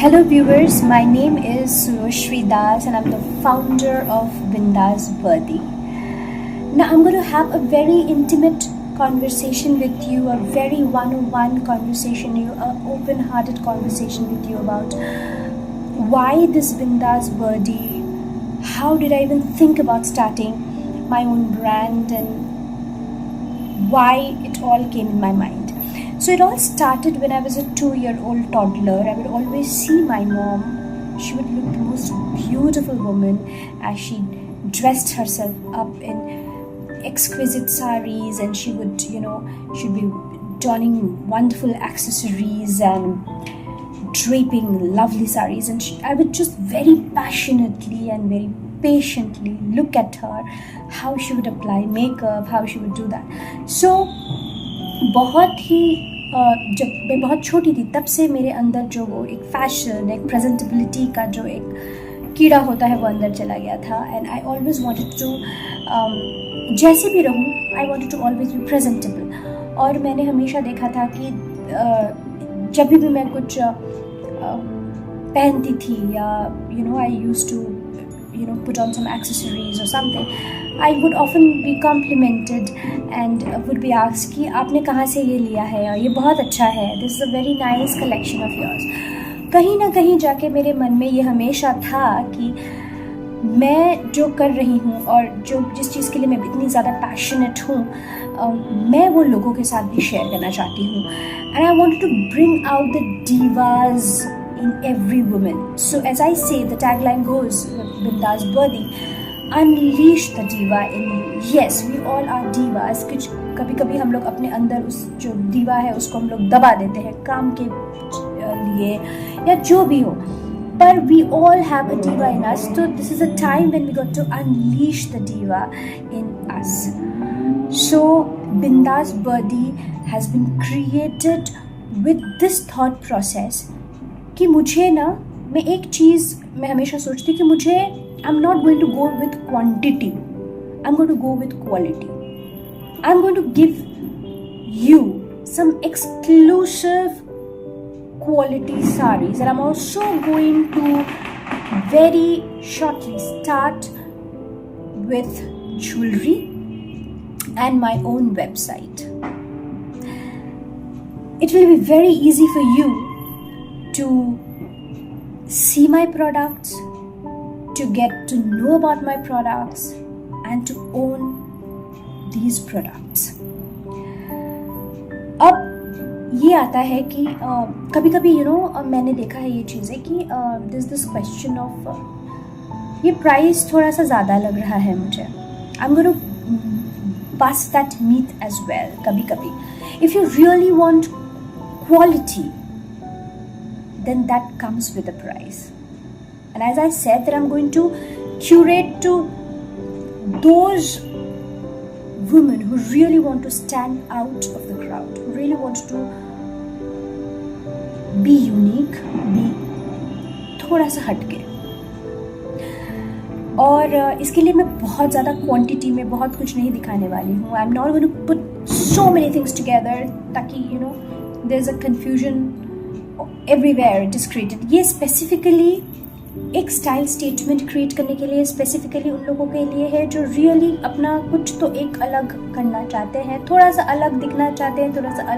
Hello viewers, my name is Suroshri Das and I'm the founder of Bindas Birthday. Now I'm going to have a very intimate conversation with you, a very one-on-one conversation, an open-hearted conversation with you about why this Bindas Birthday, how did I even think about starting my own brand and why it all came in my mind. So it all started when I was a 2-year-old toddler. I would always see my mom. She would look the most beautiful woman as she dressed herself up in exquisite saris, and she would, she'd be donning wonderful accessories and draping lovely saris. And I would just very passionately and very patiently look at her, how she would apply makeup, how she would do that. So बहुत ही जब मैं बहुत छोटी थी तब से मेरे अंदर जो वो एक फैशन, एक प्रेजेंटेबिलिटी का जो एक कीड़ा होता है वो अंदर चला गया था. And I always wanted to जैसे भी रहूँ, I wanted to always be presentable. और मैंने हमेशा देखा था कि जब भी मैं कुछ पहनती थी या I used to put on some accessories or something, I would often be complimented and would be asked कि आपने कहाँ से ये लिया है, और ये बहुत अच्छा है, this is a very nice collection of yours. कहीं ना कहीं जाके मेरे मन में ये हमेशा था कि मैं जो कर रही हूँ और जिस चीज़ के लिए मैं इतनी ज़्यादा पैशनेट हूँ, मैं वो लोगों के साथ भी शेयर करना चाहती हूँ. And I wanted to bring out the divas in every woman. So as I say, the tagline goes with Bindas Birthday, unleash the diva in you. Yes, we all are divas. कुछ कभी हम लोग अपने अंदर उस जो दीवा है उसको हम लोग दबा देते हैं काम के लिए या जो भी हो, पर we all have a diva in us. So this is a time when we got to unleash the diva in us. So Bindas Birthday has been created with this thought process कि मुझे ना, मैं एक चीज़ मैं हमेशा सोचती कि मुझे I'm not going to go with quantity, I'm going to go with quality. I'm going to give you some exclusive quality sarees, and I'm also going to very shortly start with jewelry and my own website. It will be very easy for you to see my products, to get to know about my products and to own these products. अब ये आता है कि कभी-कभी मैंने देखा है ये चीज़ें कि this question of ये प्राइस थोड़ा सा ज़्यादा लग रहा है मुझे. I'm going to bust that myth as well. कभी-कभी if you really want quality, then that comes with a price. And as I said, that I'm going to curate to those women who really want to stand out of the crowd, who really want to be unique, be थोड़ा सा हटके. और इसके लिए मैं बहुत ज़्यादा quantity में बहुत कुछ नहीं दिखाने वाली हूँ. I'm not going to put so many things together ताकि there's a confusion everywhere it is created. ये स्पेसिफिकली एक स्टाइल स्टेटमेंट क्रिएट करने के लिए, स्पेसिफिकली उन लोगों के लिए है जो रियली अपना कुछ तो एक अलग करना चाहते हैं, थोड़ा सा अलग दिखना चाहते हैं, थोड़ा सा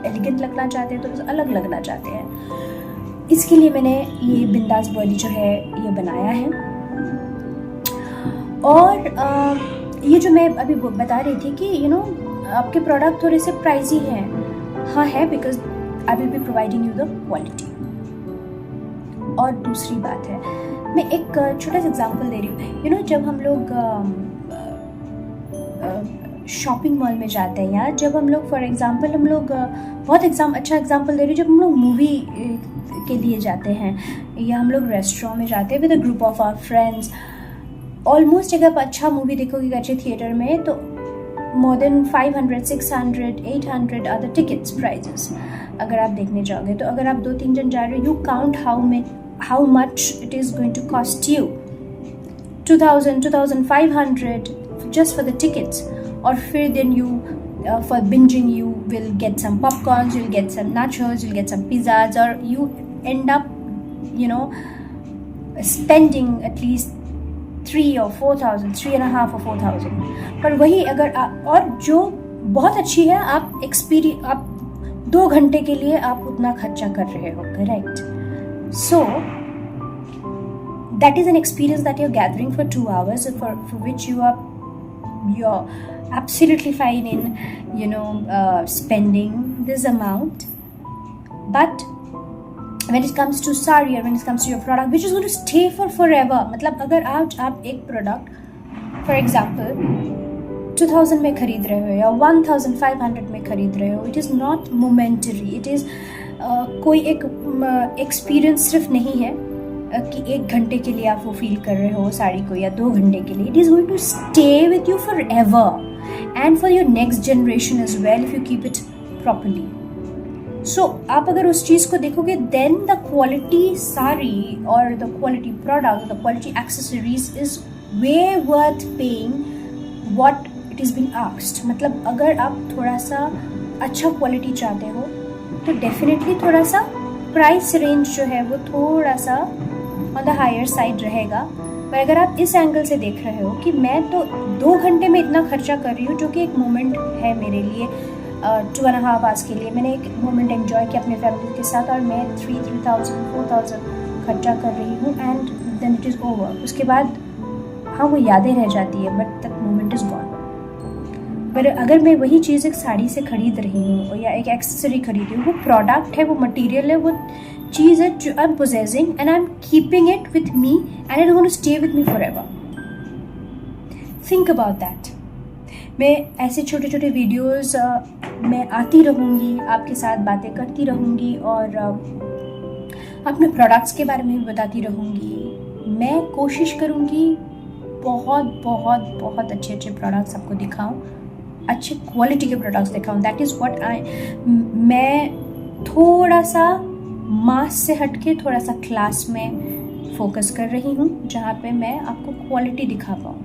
एलिगेंट लगना चाहते हैं, थोड़ा सा अलग लगना चाहते हैं. इसके लिए मैंने ये बिंदास बर्थडे जो है ये बनाया है. और ये जो मैं अभी बता रही थी कि आपके प्रोडक्ट थोड़े से प्राइजी हैं. हाँ है, because I will be providing you the quality. और दूसरी बात है, मैं एक छोटा सा एग्जांपल दे रही हूँ. जब हम लोग शॉपिंग मॉल में जाते हैं, या जब हम लोग फॉर एग्जांपल हम लोग बहुत अच्छा एग्जांपल दे रही हूँ, जब हम लोग मूवी के लिए जाते हैं या हम लोग रेस्टोरेंट में जाते हैं with a group of our friends. Almost अगर आप अच्छा मूवी देखोगे अच्छे थिएटर में तो more than 500, 600, 800 are the tickets prices. अगर आप देखने जाओगे तो अगर आप 2-3 जन जा रहे हो, you count how much it is going to cost you. 2000, 2500 just for the tickets. और फिर then you for binging you will get some popcorns, you'll get some nachos, you'll get some pizzas, or you end up spending at least 3 or 4,000, 3.5 or 4,000. पर वही अगर और जो बहुत अच्छी है, आप 2 घंटे के लिए आप उतना खर्चा कर रहे हो, correct? So that is an experience that you're gathering for 2 hours, for which you're absolutely fine in spending this amount. But when it comes to sari or when it comes to your product which is going to stay for forever, मतलब अगर आज आप एक product for example 2000 में खरीद रहे हो या 1500 में खरीद रहे हो, it is not momentary, it is कोई एक एक्सपीरियंस सिर्फ नहीं है कि 1 घंटे के लिए आप वो फील कर रहे हो साड़ी को या 2 घंटे के लिए. It is going to stay with you forever and for your next generation as well if you keep it properly. So आप अगर उस चीज़ को देखोगे, देन द क्वालिटी साड़ी और the quality product, the quality accessories is way worth paying what it is been asked. मतलब अगर आप थोड़ा सा अच्छा क्वालिटी चाहते हो तो डेफिनेटली थोड़ा सा प्राइस रेंज जो है वो थोड़ा सा ऑन द हायर साइड रहेगा. पर अगर आप इस एंगल से देख रहे हो कि मैं तो 2 घंटे में इतना खर्चा कर रही हूँ, जो कि एक मोमेंट है मेरे लिए, 2.5 आवर्स के लिए मैंने एक मोमेंट एंजॉय किया अपने फैमिली के साथ, और मैं 3,000 4,000 खर्चा कर रही हूँ and then it is over. उसके बाद हाँ वो यादें रह जाती है, but that moment is gone. पर अगर मैं वही चीज़ एक साड़ी से खरीद रही हूँ या एक एक्सेसरी खरीद रही हूँ, वो प्रोडक्ट है, वो मटेरियल है, वो चीज़ है जो I am possessing and I am keeping it with me and it going to stay with me forever. Think about that. मैं ऐसे छोटे छोटे वीडियोज़ मैं आती रहूँगी, आपके साथ बातें करती रहूँगी और अपने प्रोडक्ट्स के बारे में भी बताती रहूँगी. मैं कोशिश करूँगी बहुत बहुत बहुत अच्छे अच्छे प्रोडक्ट्स आपको दिखाऊँ, अच्छे क्वालिटी के प्रोडक्ट्स दिखाऊँ. दैट इज़ व्हाट मैं थोड़ा सा मास से हटके थोड़ा सा क्लास में फोकस कर रही हूँ, जहाँ पे मैं आपको क्वालिटी दिखा पाऊँ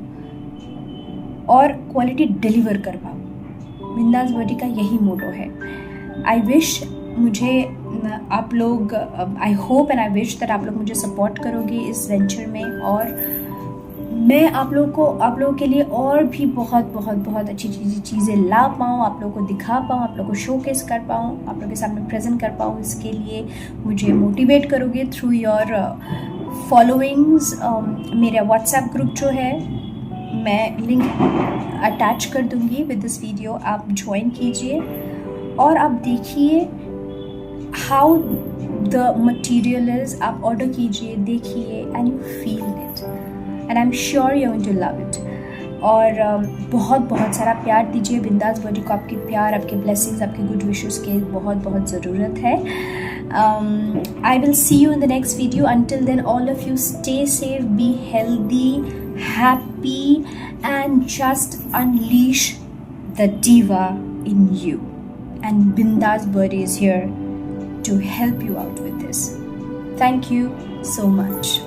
और क्वालिटी डिलीवर कर पाऊँ. बिंदास बर्डी का यही मोटो है. आई विश मुझे आप लोग, I hope and I wish that आप लोग मुझे सपोर्ट करोगे इस वेंचर में, और मैं आप लोगों के लिए और भी बहुत बहुत बहुत अच्छी चीज़ें ला पाऊँ, आप लोगों को दिखा पाऊँ, आप लोगों को शोकेस कर पाऊँ, आप लोगों के सामने प्रेजेंट कर पाऊँ. इसके लिए मुझे मोटिवेट करोगे थ्रू योर फॉलोइंग्स. मेरा व्हाट्सएप ग्रुप जो है मैं लिंक अटैच कर दूंगी विद दिस वीडियो, आप ज्वाइन कीजिए और आप देखिए हाउ द मटीरियल इज़. आप ऑर्डर कीजिए, देखिए and you feel it and I am sure you going to love it. और बहुत बहुत सारा प्यार दीजिए बिंदास बर्डी को. आपके प्यार, आपके ब्लेसिंग्स, आपके गुड विशेस के बहुत बहुत ज़रूरत है. I will see you in the next video. Until then, all of you stay safe, be healthy, happy, and just unleash the diva in you. And Bindas Birdie is here to help you out with this. Thank you so much.